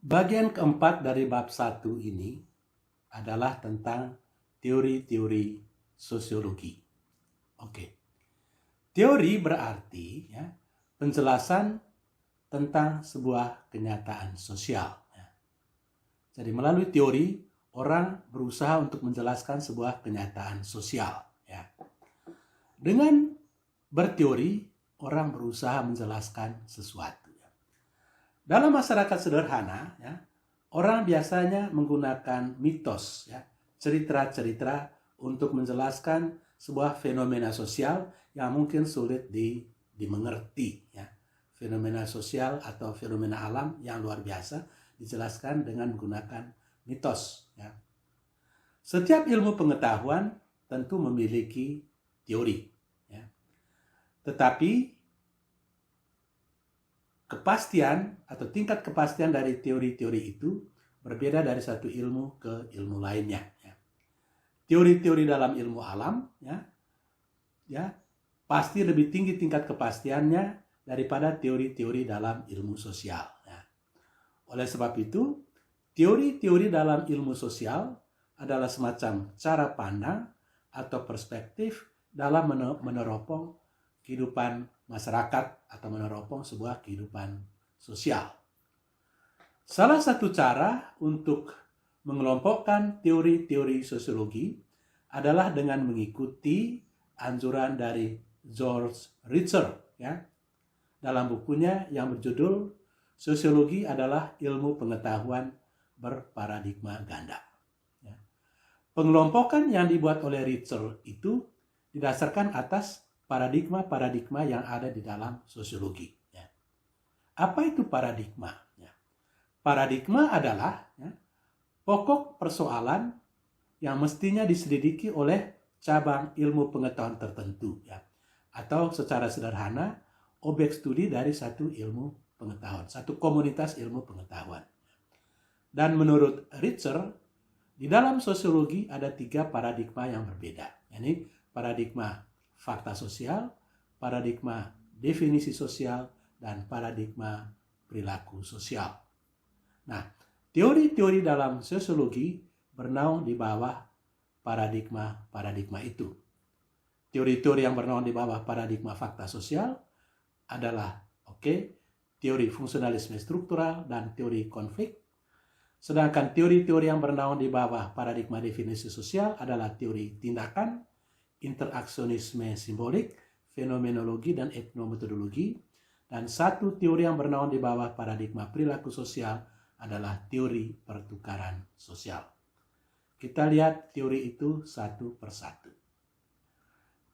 Bagian keempat dari bab 1 ini adalah tentang teori-teori sosiologi. Oke. Teori berarti penjelasan tentang sebuah kenyataan sosial. Jadi melalui teori, orang berusaha untuk menjelaskan sebuah kenyataan sosial. Dengan berteori, orang berusaha menjelaskan sesuatu. Dalam masyarakat sederhana, orang biasanya menggunakan mitos, cerita-cerita untuk menjelaskan sebuah fenomena sosial yang mungkin sulit dimengerti. Fenomena sosial atau fenomena alam yang luar biasa dijelaskan dengan menggunakan mitos. Setiap ilmu pengetahuan tentu memiliki teori. Tetapi kepastian atau tingkat kepastian dari teori-teori itu berbeda dari satu ilmu ke ilmu lainnya. Teori-teori dalam ilmu alam pasti lebih tinggi tingkat kepastiannya daripada teori-teori dalam ilmu sosial. Oleh sebab itu, teori-teori dalam ilmu sosial adalah semacam cara pandang atau perspektif dalam meneropong kehidupan masyarakat atau meneropong sebuah kehidupan sosial. Salah satu cara untuk mengelompokkan teori-teori sosiologi adalah dengan mengikuti anjuran dari George Ritzer dalam bukunya yang berjudul Sosiologi adalah Ilmu Pengetahuan Berparadigma Ganda. Pengelompokan yang dibuat oleh Ritzer itu didasarkan atas paradigma-paradigma yang ada di dalam sosiologi. Apa itu paradigma? Paradigma adalah pokok persoalan yang mestinya diselidiki oleh cabang ilmu pengetahuan tertentu. Atau secara sederhana, objek studi dari satu ilmu pengetahuan, satu komunitas ilmu pengetahuan. Dan menurut Ritzer, di dalam sosiologi ada 3 paradigma yang berbeda. Ini paradigma fakta sosial, paradigma definisi sosial, dan paradigma perilaku sosial. Nah, teori-teori dalam sosiologi bernaung di bawah paradigma-paradigma itu. Teori-teori yang bernaung di bawah paradigma fakta sosial adalah teori fungsionalisme struktural dan teori konflik. Sedangkan teori-teori yang bernaung di bawah paradigma definisi sosial adalah teori tindakan, interaksionisme simbolik, fenomenologi, dan etnometodologi. Dan satu teori yang bernaung di bawah paradigma perilaku sosial adalah teori pertukaran sosial. Kita lihat teori itu satu persatu.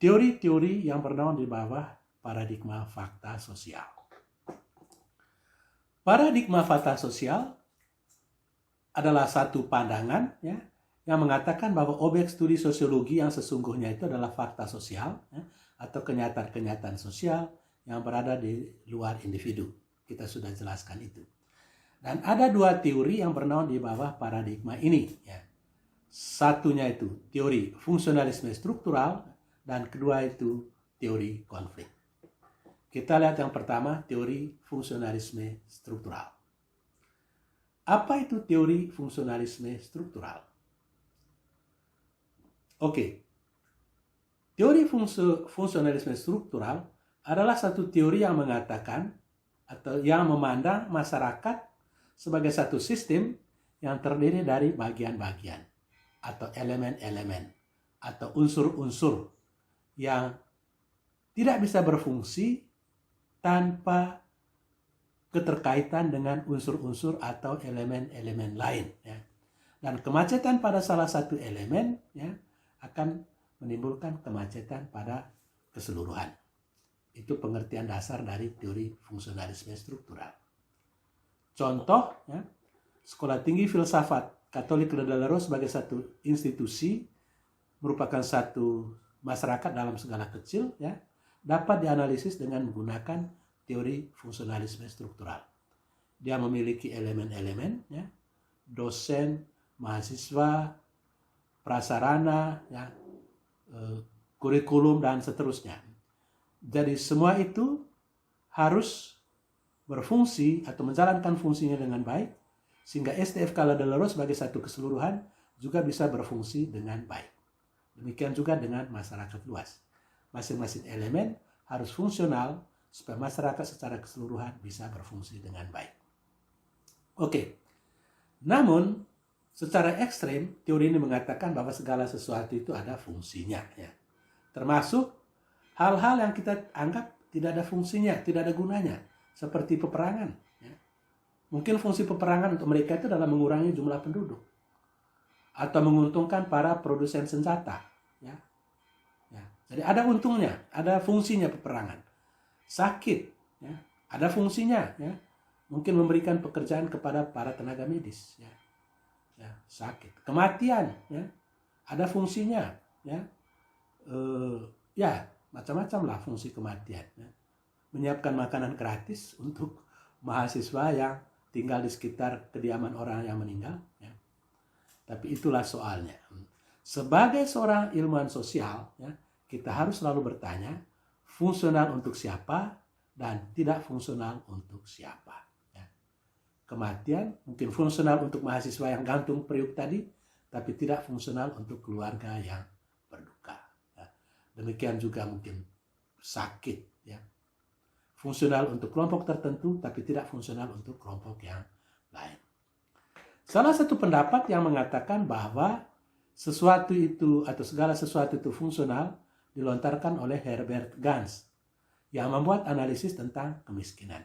Teori-teori yang bernaung di bawah paradigma fakta sosial. Paradigma fakta sosial adalah satu pandangan yang mengatakan bahwa objek studi sosiologi yang sesungguhnya itu adalah fakta sosial atau kenyataan-kenyataan sosial yang berada di luar individu. Kita sudah jelaskan itu. Dan ada 2 teori yang bernaung di bawah paradigma ini. Satunya itu teori fungsionalisme struktural dan kedua itu teori konflik. Kita lihat yang pertama, teori fungsionalisme struktural. Apa itu teori fungsionalisme struktural? Teori fungsionalisme struktural adalah satu teori yang mengatakan atau yang memandang masyarakat sebagai satu sistem yang terdiri dari bagian-bagian atau elemen-elemen atau unsur-unsur yang tidak bisa berfungsi tanpa keterkaitan dengan unsur-unsur atau elemen-elemen lain. Dan kemacetan pada salah satu elemen akan menimbulkan kemacetan pada keseluruhan. Itu pengertian dasar dari teori fungsionalisme struktural. Contoh, Sekolah Tinggi Filsafat Katolik Ledalero sebagai satu institusi merupakan satu masyarakat dalam skala kecil, dapat dianalisis dengan menggunakan teori fungsionalisme struktural. Dia memiliki elemen-elemen, dosen, mahasiswa, prasarana, kurikulum, dan seterusnya. Jadi semua itu harus berfungsi atau menjalankan fungsinya dengan baik sehingga STF Calodoloro sebagai satu keseluruhan juga bisa berfungsi dengan baik. Demikian juga dengan masyarakat luas. Masing-masing elemen harus fungsional supaya masyarakat secara keseluruhan bisa berfungsi dengan baik. Oke, namun secara ekstrem teori ini mengatakan bahwa segala sesuatu itu ada fungsinya, ya. Termasuk hal-hal yang kita anggap tidak ada fungsinya, tidak ada gunanya, seperti peperangan. Ya. Mungkin fungsi peperangan untuk mereka itu adalah mengurangi jumlah penduduk atau menguntungkan para produsen senjata. Ya. Ya. Jadi ada untungnya, ada fungsinya peperangan. Sakit, ya, ada fungsinya, ya. Mungkin memberikan pekerjaan kepada para tenaga medis, ya. Ya, sakit, kematian, ya, ada fungsinya, ya, ya macam-macam lah fungsi kematian, ya. Menyiapkan makanan gratis untuk mahasiswa yang tinggal di sekitar kediaman orang yang meninggal, ya. Tapi itulah soalnya. Sebagai seorang ilmuwan sosial, ya, kita harus selalu bertanya fungsional untuk siapa dan tidak fungsional untuk siapa. Kematian mungkin fungsional untuk mahasiswa yang gantung periuk tadi, tapi tidak fungsional untuk keluarga yang berduka. Ya. Demikian juga mungkin sakit, ya. Fungsional untuk kelompok tertentu, tapi tidak fungsional untuk kelompok yang lain. Salah satu pendapat yang mengatakan bahwa sesuatu itu atau segala sesuatu itu fungsional dilontarkan oleh Herbert Gans yang membuat analisis tentang kemiskinan.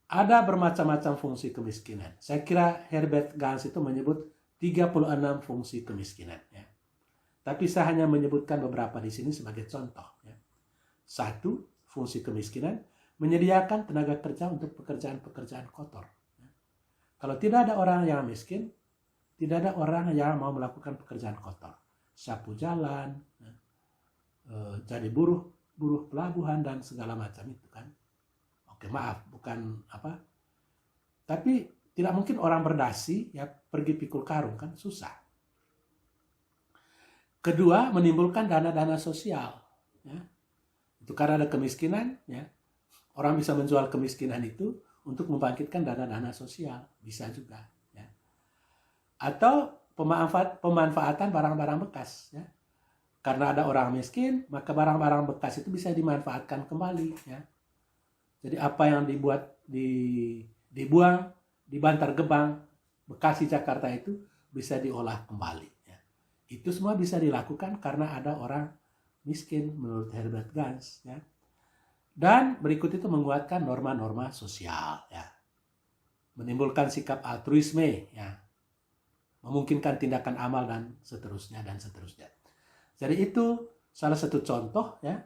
Ada bermacam-macam fungsi kemiskinan. Saya kira Herbert Gans itu menyebut 36 fungsi kemiskinan. Ya. Tapi saya hanya menyebutkan beberapa di sini sebagai contoh. Ya. 1. Fungsi kemiskinan, menyediakan tenaga kerja untuk pekerjaan-pekerjaan kotor. Ya. Kalau tidak ada orang yang miskin, tidak ada orang yang mau melakukan pekerjaan kotor. Sapu jalan, ya. Jadi buruh pelabuhan, dan segala macam itu kan. Oke, maaf, bukan apa. Tapi tidak mungkin orang berdasi ya pergi pikul karung, kan susah. Kedua, menimbulkan dana-dana sosial. Ya. Itu karena ada kemiskinan, ya. Orang bisa menjual kemiskinan itu untuk membangkitkan dana-dana sosial, bisa juga. Ya. Atau pemanfaatan barang-barang bekas. Ya. Karena ada orang miskin, maka barang-barang bekas itu bisa dimanfaatkan kembali. Ya. Jadi apa yang dibuang di Bantar Gebang, Bekasi, Jakarta itu bisa diolah kembali. Ya. Itu semua bisa dilakukan karena ada orang miskin menurut Herbert Gans. Ya. Dan berikut itu menguatkan norma-norma sosial. Ya. Menimbulkan sikap altruisme. Ya. Memungkinkan tindakan amal dan seterusnya dan seterusnya. Jadi itu salah satu contoh, ya,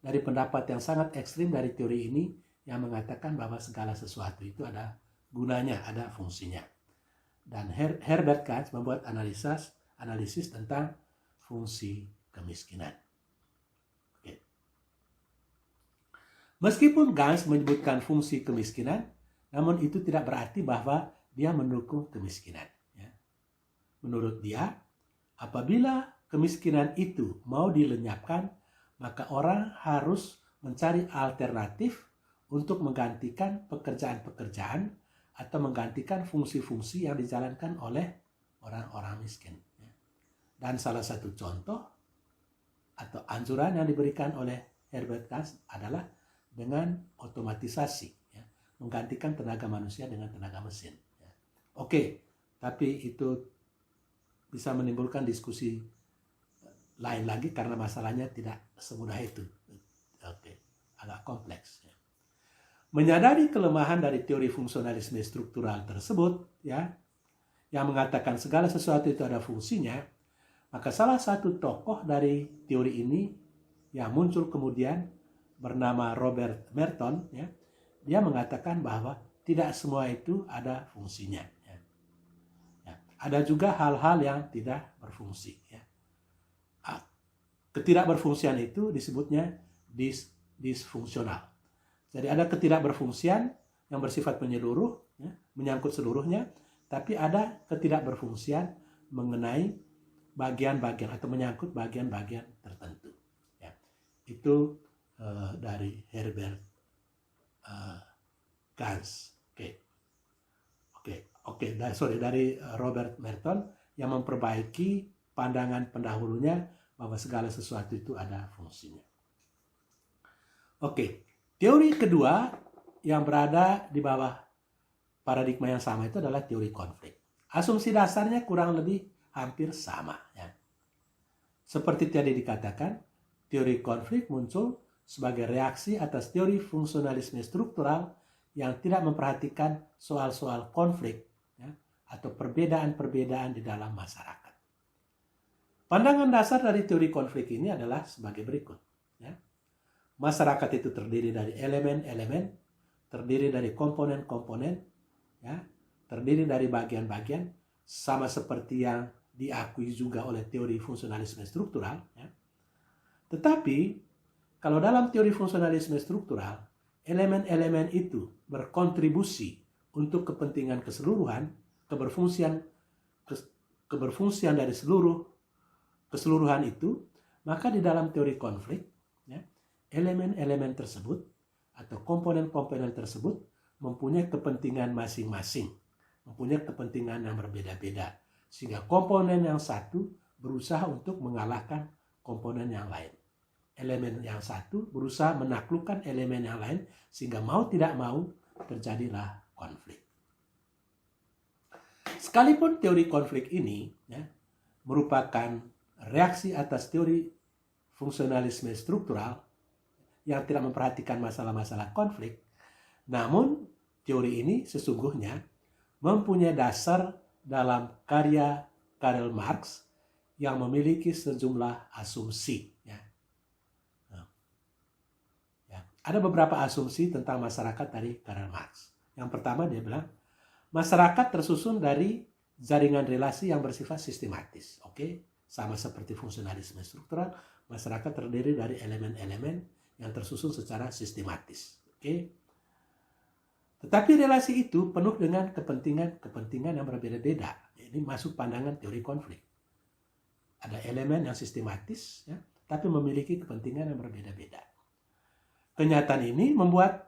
dari pendapat yang sangat ekstrim dari teori ini, yang mengatakan bahwa segala sesuatu itu ada gunanya, ada fungsinya. Dan Herbert Gans membuat analisis tentang fungsi kemiskinan. Oke. Meskipun Gans menyebutkan fungsi kemiskinan, namun itu tidak berarti bahwa dia mendukung kemiskinan. Ya. Menurut dia, apabila kemiskinan itu mau dilenyapkan, maka orang harus mencari alternatif untuk menggantikan pekerjaan-pekerjaan atau menggantikan fungsi-fungsi yang dijalankan oleh orang-orang miskin. Dan salah satu contoh atau anjuran yang diberikan oleh Herbert Gans adalah dengan otomatisasi, ya, menggantikan tenaga manusia dengan tenaga mesin. Ya. Oke, tapi itu bisa menimbulkan diskusi lain lagi karena masalahnya tidak semudah itu. Oke, agak kompleks. Ya. Menyadari kelemahan dari teori fungsionalisme struktural tersebut, ya, yang mengatakan segala sesuatu itu ada fungsinya, maka salah satu tokoh dari teori ini yang muncul kemudian bernama Robert Merton, ya, dia mengatakan bahwa tidak semua itu ada fungsinya. Ya. Ya. Ada juga hal-hal yang tidak berfungsi. Ya. Ketidakberfungsian itu disebutnya disfungsional. Jadi ada ketidakberfungsian yang bersifat menyeluruh, ya, menyangkut seluruhnya, tapi ada ketidakberfungsian mengenai bagian-bagian atau menyangkut bagian-bagian tertentu. Ya. Itu dari Herbert Gans. Oke. dari Robert Merton yang memperbaiki pandangan pendahulunya bahwa segala sesuatu itu ada fungsinya. Teori kedua yang berada di bawah paradigma yang sama itu adalah teori konflik. Asumsi dasarnya kurang lebih hampir sama. Ya. Seperti tadi dikatakan, teori konflik muncul sebagai reaksi atas teori fungsionalisme struktural yang tidak memperhatikan soal-soal konflik ya, atau perbedaan-perbedaan di dalam masyarakat. Pandangan dasar dari teori konflik ini adalah sebagai berikut. Ya. Masyarakat itu terdiri dari elemen-elemen, terdiri dari komponen-komponen, ya, terdiri dari bagian-bagian, sama seperti yang diakui juga oleh teori fungsionalisme struktural. Ya. Tetapi, kalau dalam teori fungsionalisme struktural, elemen-elemen itu berkontribusi untuk kepentingan keseluruhan, keberfungsian dari keseluruhan itu, maka di dalam teori konflik, ya, elemen-elemen tersebut atau komponen-komponen tersebut mempunyai kepentingan masing-masing, mempunyai kepentingan yang berbeda-beda, sehingga komponen yang satu berusaha untuk mengalahkan komponen yang lain. Elemen yang satu berusaha menaklukkan elemen yang lain, sehingga mau tidak mau terjadilah konflik. Sekalipun teori konflik ini ya, merupakan reaksi atas teori fungsionalisme struktural yang tidak memperhatikan masalah-masalah konflik, namun teori ini sesungguhnya mempunyai dasar dalam karya Karl Marx yang memiliki sejumlah asumsi. Ada beberapa asumsi tentang masyarakat dari Karl Marx. Yang pertama dia bilang, masyarakat tersusun dari jaringan relasi yang bersifat sistematis. Sama seperti fungsionalisme struktural, masyarakat terdiri dari elemen-elemen yang tersusun secara sistematis. Tetapi relasi itu penuh dengan kepentingan yang berbeda-beda. Ini masuk pandangan teori konflik. Ada elemen yang sistematis, ya, tapi memiliki kepentingan yang berbeda-beda. Kenyataan ini membuat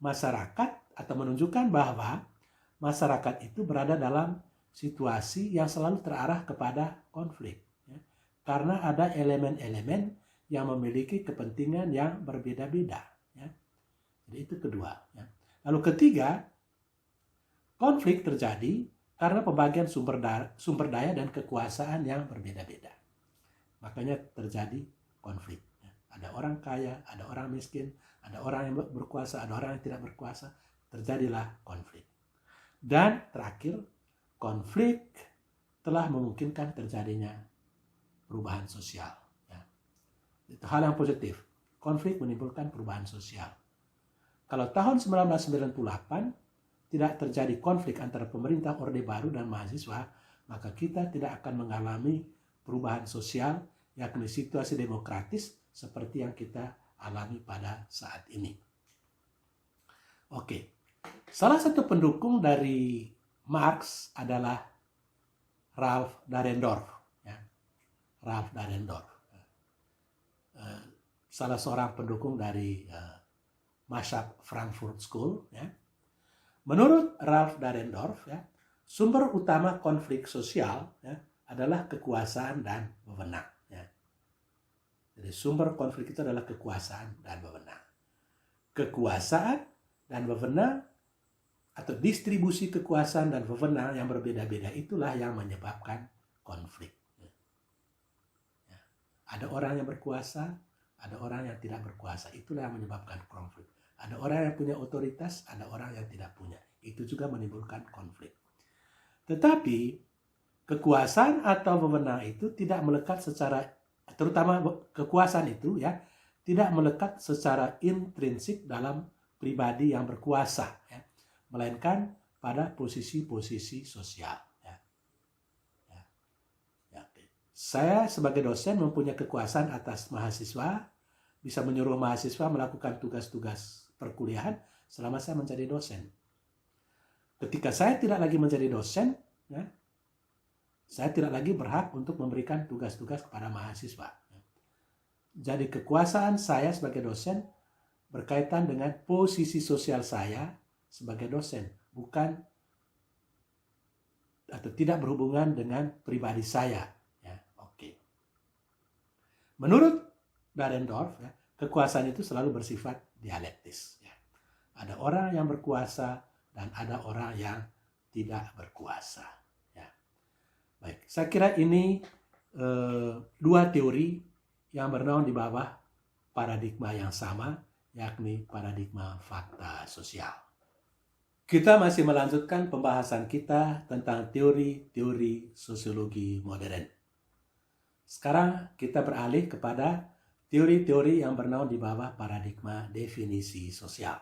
masyarakat atau menunjukkan bahwa masyarakat itu berada dalam situasi yang selalu terarah kepada konflik. Ya, karena ada elemen-elemen yang memiliki kepentingan yang berbeda-beda. Ya. Jadi itu kedua. Ya. Lalu ketiga, konflik terjadi karena pembagian sumber daya dan kekuasaan yang berbeda-beda. Makanya terjadi konflik. Ada orang kaya, ada orang miskin, ada orang yang berkuasa, ada orang yang tidak berkuasa. Terjadilah konflik. Dan terakhir, konflik telah memungkinkan terjadinya perubahan sosial. Ya. Itu hal yang positif. Konflik menimbulkan perubahan sosial. Kalau tahun 1998 tidak terjadi konflik antara pemerintah Orde Baru dan mahasiswa, maka kita tidak akan mengalami perubahan sosial, yakni situasi demokratis seperti yang kita alami pada saat ini. Salah satu pendukung dari Marx adalah Ralph Dahrendorf. Ya. Ralph Dahrendorf. Salah seorang pendukung dari Mazhab Frankfurt School. Ya. Menurut Ralph Dahrendorf, ya, sumber utama konflik sosial ya, adalah kekuasaan dan wewenang. Ya. Jadi sumber konflik itu adalah kekuasaan dan wewenang. Kekuasaan dan wewenang atau distribusi kekuasaan dan wewenang yang berbeda-beda itulah yang menyebabkan konflik. Ya. Ada orang yang berkuasa, ada orang yang tidak berkuasa. Itulah yang menyebabkan konflik. Ada orang yang punya otoritas, ada orang yang tidak punya. Itu juga menimbulkan konflik. Tetapi kekuasaan atau wewenang itu tidak melekat secara, terutama kekuasaan itu ya, tidak melekat secara intrinsik dalam pribadi yang berkuasa, ya, melainkan pada posisi-posisi sosial. Ya. Saya sebagai dosen mempunyai kekuasaan atas mahasiswa, bisa menyuruh mahasiswa melakukan tugas-tugas perkuliahan selama saya menjadi dosen. Ketika saya tidak lagi menjadi dosen, ya, saya tidak lagi berhak untuk memberikan tugas-tugas kepada mahasiswa. Jadi kekuasaan saya sebagai dosen berkaitan dengan posisi sosial saya sebagai dosen, bukan atau tidak berhubungan dengan pribadi saya. Ya, oke. Menurut Dahrendorf, ya, kekuasaan itu selalu bersifat dialektis. Ya. Ada orang yang berkuasa dan ada orang yang tidak berkuasa. Ya. Baik, saya kira ini dua teori yang bernaung di bawah paradigma yang sama, yakni paradigma fakta sosial. Kita masih melanjutkan pembahasan kita tentang teori-teori sosiologi modern. Sekarang kita beralih kepada teori-teori yang bernaung di bawah paradigma definisi sosial.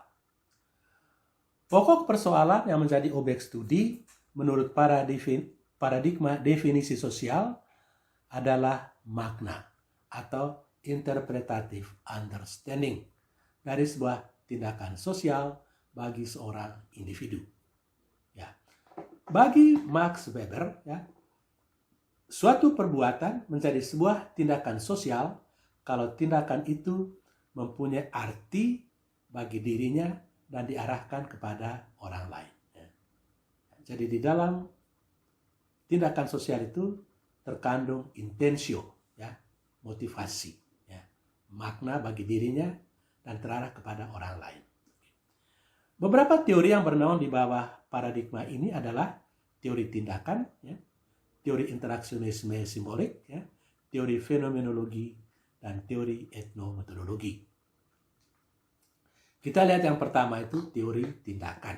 Pokok persoalan yang menjadi objek studi menurut paradigma definisi sosial adalah makna atau interpretative understanding dari sebuah tindakan sosial bagi seorang individu. Ya. Bagi Max Weber, ya, suatu perbuatan menjadi sebuah tindakan sosial kalau tindakan itu mempunyai arti bagi dirinya dan diarahkan kepada orang lain. Ya. Jadi di dalam tindakan sosial itu terkandung intensio, ya, motivasi, ya, makna bagi dirinya dan terarah kepada orang lain. Beberapa teori yang bernaung di bawah paradigma ini adalah teori tindakan, ya, teori interaksionisme simbolik, ya, teori fenomenologi, dan teori etnometodologi. Kita lihat yang pertama itu teori tindakan.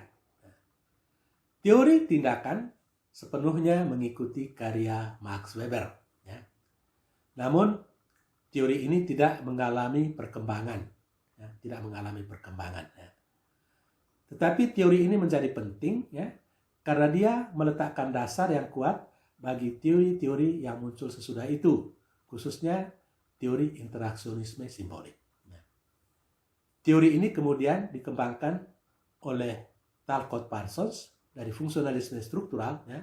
Teori tindakan sepenuhnya mengikuti karya Max Weber. Ya. Namun teori ini tidak mengalami perkembangan, ya, tidak mengalami perkembangan. Ya. Tetapi teori ini menjadi penting, ya, karena dia meletakkan dasar yang kuat bagi teori-teori yang muncul sesudah itu, khususnya teori interaksionisme simbolik. Ya. Teori ini kemudian dikembangkan oleh Talcott Parsons dari fungsionalisme struktural, ya,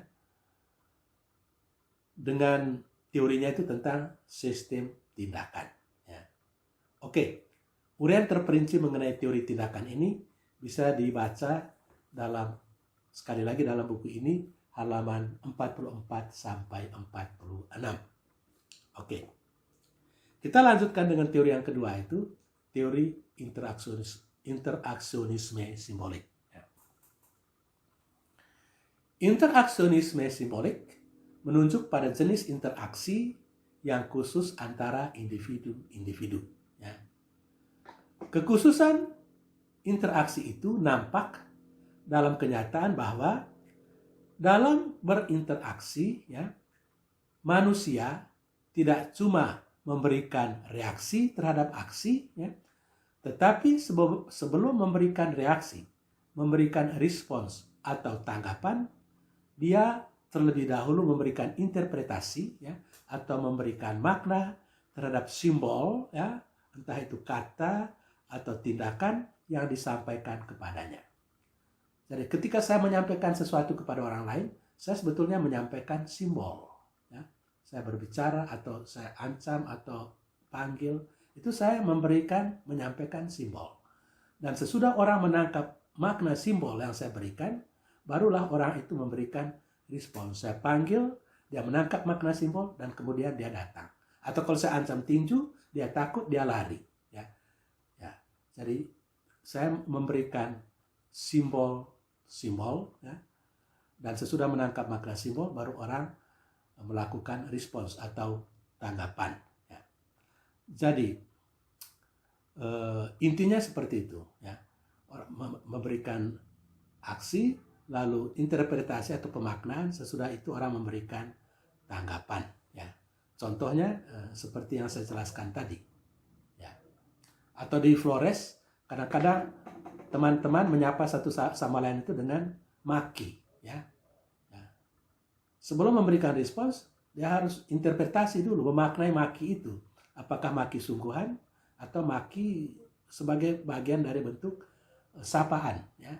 dengan teorinya itu tentang sistem tindakan. Ya. Oke, uraian terperinci mengenai teori tindakan ini bisa dibaca sekali lagi dalam buku ini, halaman 44 sampai 46. Oke. Kita lanjutkan dengan teori yang kedua, itu teori interaksionisme simbolik. Ya. Interaksionisme simbolik menunjuk pada jenis interaksi yang khusus antara individu-individu. Ya. Kekhususan interaksi itu nampak dalam kenyataan bahwa dalam berinteraksi, ya, manusia tidak cuma memberikan reaksi terhadap aksi, ya, tetapi sebelum memberikan reaksi, memberikan respons atau tanggapan, dia terlebih dahulu memberikan interpretasi, ya, atau memberikan makna terhadap simbol, ya, entah itu kata atau tindakan yang disampaikan kepadanya. Jadi ketika saya menyampaikan sesuatu kepada orang lain, saya sebetulnya menyampaikan simbol. Ya. Saya berbicara atau saya ancam atau panggil, itu saya menyampaikan simbol. Dan sesudah orang menangkap makna simbol yang saya berikan, barulah orang itu memberikan respons. Saya panggil, dia menangkap makna simbol, dan kemudian dia datang. Atau kalau saya ancam tinju, dia takut, dia lari. Ya. Ya. Jadi saya memberikan simbol, ya, dan sesudah menangkap makna simbol, baru orang melakukan respons atau tanggapan. Ya. Jadi intinya seperti itu. Ya. Memberikan aksi, lalu interpretasi atau pemaknaan, sesudah itu orang memberikan tanggapan. Ya. Contohnya seperti yang saya jelaskan tadi. Ya. Atau di Flores, kadang-kadang teman-teman menyapa satu sama lain itu dengan maki. Ya. Ya. Sebelum memberikan respons, dia harus interpretasi dulu, memaknai maki itu. Apakah maki sungguhan atau maki sebagai bagian dari bentuk sapaan. Ya.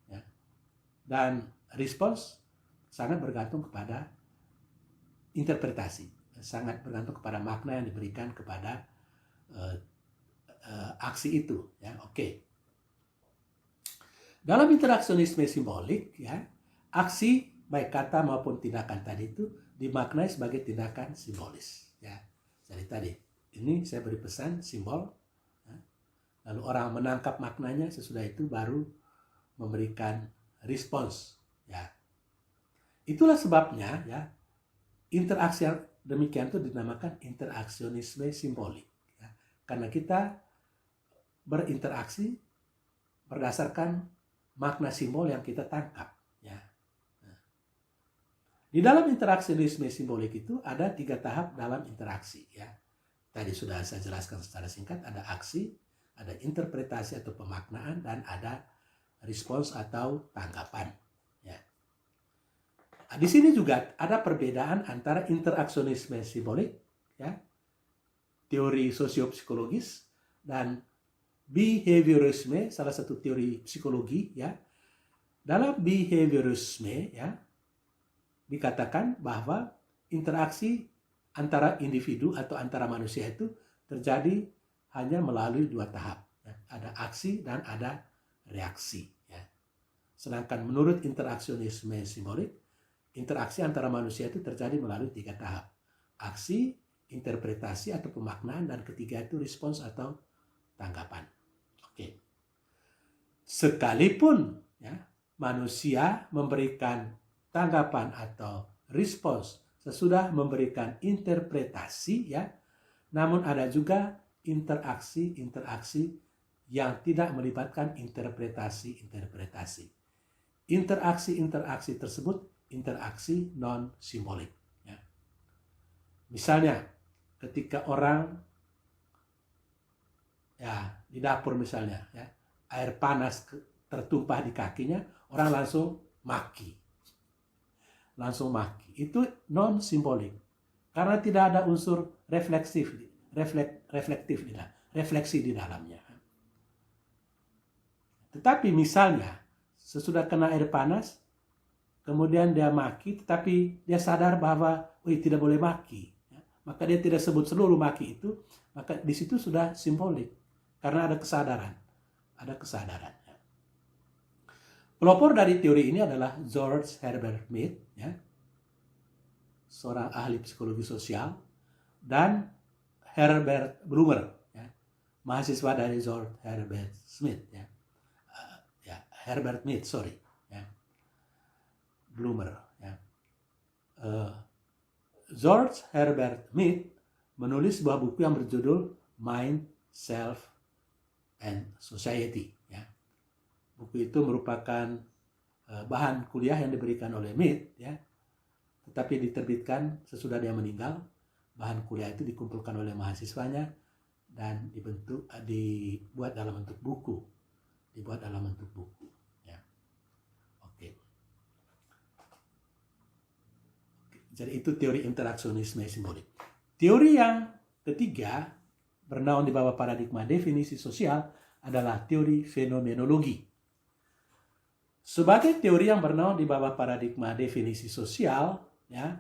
Ya. Dan respons sangat bergantung kepada interpretasi, sangat bergantung kepada makna yang diberikan kepada aksi itu. Ya, oke. Dalam interaksionisme simbolik, ya, aksi baik kata maupun tindakan tadi itu dimaknai sebagai tindakan simbolis. Ya, jadi tadi ini saya beri pesan simbol, ya. Lalu orang menangkap maknanya, sesudah itu baru memberikan respons. Ya, itulah sebabnya ya interaksi yang demikian itu dinamakan interaksionisme simbolik. Ya. Karena kita berinteraksi berdasarkan makna simbol yang kita tangkap. Ya. Nah. Di dalam interaksionisme simbolik itu ada 3 tahap dalam interaksi. Ya. Tadi sudah saya jelaskan secara singkat, ada aksi, ada interpretasi atau pemaknaan, dan ada respons atau tanggapan. Ya. Nah, di sini juga ada perbedaan antara interaksionisme simbolik, ya, teori sosiopsikologis, dan behaviorisme, salah satu teori psikologi. Ya. Dalam behaviorisme, ya, dikatakan bahwa interaksi antara individu atau antara manusia itu terjadi hanya melalui 2 tahap. Ya. Ada aksi dan ada reaksi. Ya. Sedangkan menurut interaksionisme simbolik, interaksi antara manusia itu terjadi melalui 3 tahap. Aksi, interpretasi atau pemaknaan, dan ketiga itu respons atau tanggapan. Oke. Sekalipun ya, manusia memberikan tanggapan atau respons sesudah memberikan interpretasi, ya, namun ada juga interaksi yang tidak melibatkan interpretasi. Interaksi tersebut interaksi non-simbolik. Ya. Misalnya, ketika orang ya di dapur misalnya, ya, air panas tertumpah di kakinya, orang langsung maki. Itu non-simbolik. Karena tidak ada unsur refleksi di dalamnya. Tetapi misalnya, sesudah kena air panas, kemudian dia maki, tetapi dia sadar bahwa tidak boleh maki. Ya. Maka dia tidak sebut seluruh maki itu, maka di situ sudah simbolik. Karena ada kesadaran. Ya. Pelopor dari teori ini adalah George Herbert Mead, ya, seorang ahli psikologi sosial, dan Herbert Blumer, ya, mahasiswa dari George Herbert Smith, ya. Herbert Mead, ya. Blumer, ya. George Herbert Mead menulis sebuah buku yang berjudul Mind, Self, and Society. Ya. Buku itu merupakan bahan kuliah yang diberikan oleh Mead, ya. Tetapi diterbitkan sesudah dia meninggal. Bahan kuliah itu dikumpulkan oleh mahasiswanya dan dibuat dalam bentuk buku. Ya. Oke. Jadi itu teori interaksionisme simbolik. Teori yang ketiga bernaung di bawah paradigma definisi sosial adalah teori fenomenologi. Sebagai teori yang bernaung di bawah paradigma definisi sosial, ya,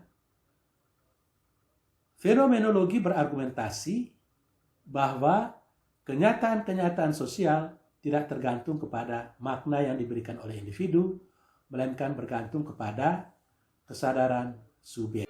fenomenologi berargumentasi bahwa kenyataan-kenyataan sosial tidak tergantung kepada makna yang diberikan oleh individu, melainkan bergantung kepada kesadaran subjek.